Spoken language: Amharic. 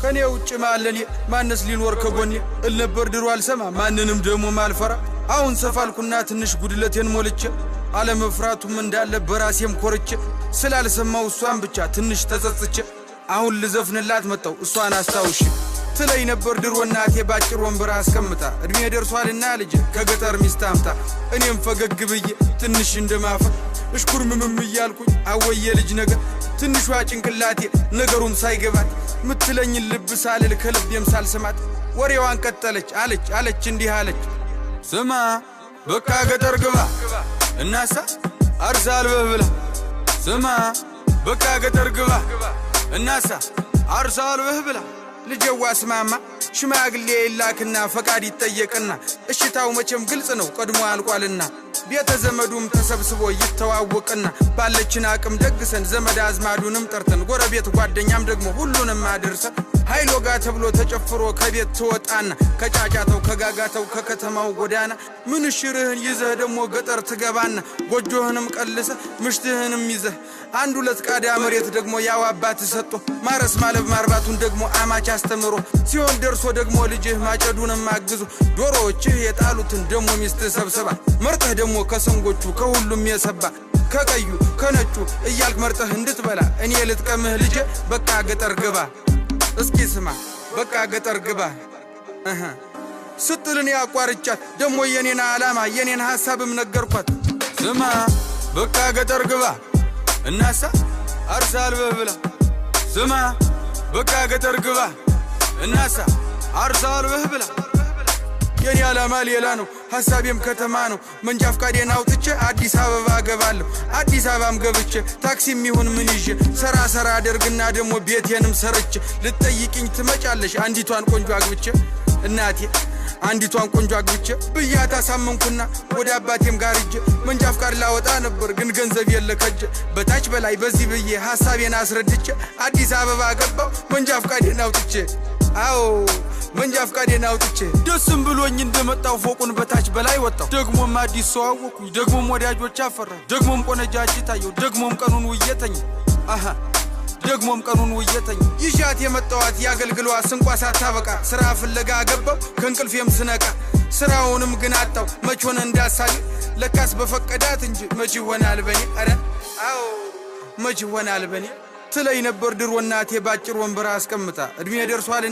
ከኔ ውጭ ማለኔ ማንስ ሊኖር ከጎኔ እልነበር ድሮ አልሰማ ማንንም ደሞ ማልፈራ አሁን ሰፋልኩና ትንሽ ጉድለቴን ሞልቼ አለመፍራቱም እንዳለ በራሴም ኮርቼ ስላልሰማው እሷን ብቻ ትንሽ ተጸጽቼ አሁን ልዘፍንላት መጣው እሷን አስታውሽ ትለይ ነበር ድሮ እናቴ ባጭር ወንበር አስቀምጣ እድሜ ደርሷልና ልጅ ከገጠር ሚስት አምጣ እኔም ፈገግ ብዬ ትንሽ እንደማፈር እሽኩርምም እያልኩኝ አወየ ልጅ ነገር ትንሿ ጭንቅላቴ ነገሩም ሳይገባት ምትለኝ ልብ ሳልል ከልቤም ሳልሰማት ወሬዋን ቀጠለች አለች እንዲህ አለች ስማ በቃ ገጠር ግባ እናሳ አርሳልበህ ብላ ስማ በቃ ገጠር ግባ እናሳ አርሳልበህ ብላ ልጅዋ ስማማ ሽማግሌ ይላክና ፈቃድ ይጠየቅና እሽታው መቼም ግልጽ ነው ቀድሞ አልቋልና ቤተ ዘመዱም ተሰብስቦ ይተዋወቅና ባለችን አቅም ደግሰን ዘመድ አዝማዱንም ጠርተን ጎረቤት ጓደኛም ደግሞ ሁሉንም አድርሰን ሃይሎጋ ተብሎ ተጨፍሮ ከቤት ተወጣና ከጫጫታው ከጋጋታው ከከተማው ጎዳና ምንሽርህን ይዘህ ደግሞ ገጠር ትገባና ጎጆህንም ቀልሰ ምሽትህንም ይዘህ አንድ ሁለት ቃዳ መሬት ደግሞ ያው አባት ሰጥቶ ማረስ ማለብ ማርባቱን ደግሞ አማች አስተምሮ ሲሆን ደርሶ ደግሞ ልጅህ ማጨዱንም አግዙ ዶሮዎችህ የጣሉትን ደግሞ ሚስት ሰብስባ መርጠህ ደግሞ ከሰንጎቹ ከሁሉም የሰባ ከቀዩ ከነጩ እያልክ መርጠህ እንድትበላ እኔ ልጥቀምህ ልጄ በቃ ገጠር ግባ እስኪ ስማ በቃ ገጠር ግባ ስትልን ያቋርጫት ደግሞ የኔን ዓላማ የኔን ሐሳብም ነገርኳት ስማ በቃ ገጠር ግባ እናሳ አርሳልበህ ብላ ስማ በቃ ገጠር ግባ እናሳ አርሳልበህ ብላ የኔ ዓላማ ሌላ ነው ሐሳቤም ከተማ ነው መንጃ ፈቃዴን አውጥቼ አዲስ አበባ ገባለሁ አዲስ አበባም ገብቼ ታክሲም ይሁን ምን ይዤ ሰራ አደርግና ደግሞ ቤቴንም ሰርቼ ልትጠይቂኝ ትመጫለሽ አንዲቷን ቆንጆ አግብቼ እናቴ አንዲቷን ቆንጆ አግብቼ ብያታ ሳመንኩና ወደ አባቴም ጋር ሂጄ መንጃ ፈቃድ ላወጣ ነበር ግን ገንዘብ የለከጀ በታች በላይ በዚህ ብዬ ሐሳቤን አስረድቼ አዲስ አበባ ገባው መንጃ ፈቃዴን አውጥቼ አዎ መንጃ ፈቃዴን አውጥቼ ደስም ብሎኝ እንደመጣው ፎቁን በታች በላይ ወጣው ደግሞም አዲስ ሰው አወኩኝ ደግሞም ወዳጆች አፈራ ደግሞም ቆነጃጅ ታየው ደግሞም ቀኑን ውየተኝ ደግሞም ቀኑን ውየተኝ ይሻት የመጣዋት ያገልግሏ ስንቋ ሳታበቃ ስራ ፍለጋ ገባው ከንቅልፌም ስነቃ ስራውንም ግን አጣው መች ሆነ እንዳሳለ ለካስ በፈቀዳት እንጂ መች ይሆናል በኔ አረ አዎ መች ይሆናል በኔ ትለይ ነበር ድሮ እናቴ ባጭር ወንበር አስቀምጣ እድሜ ደርሷል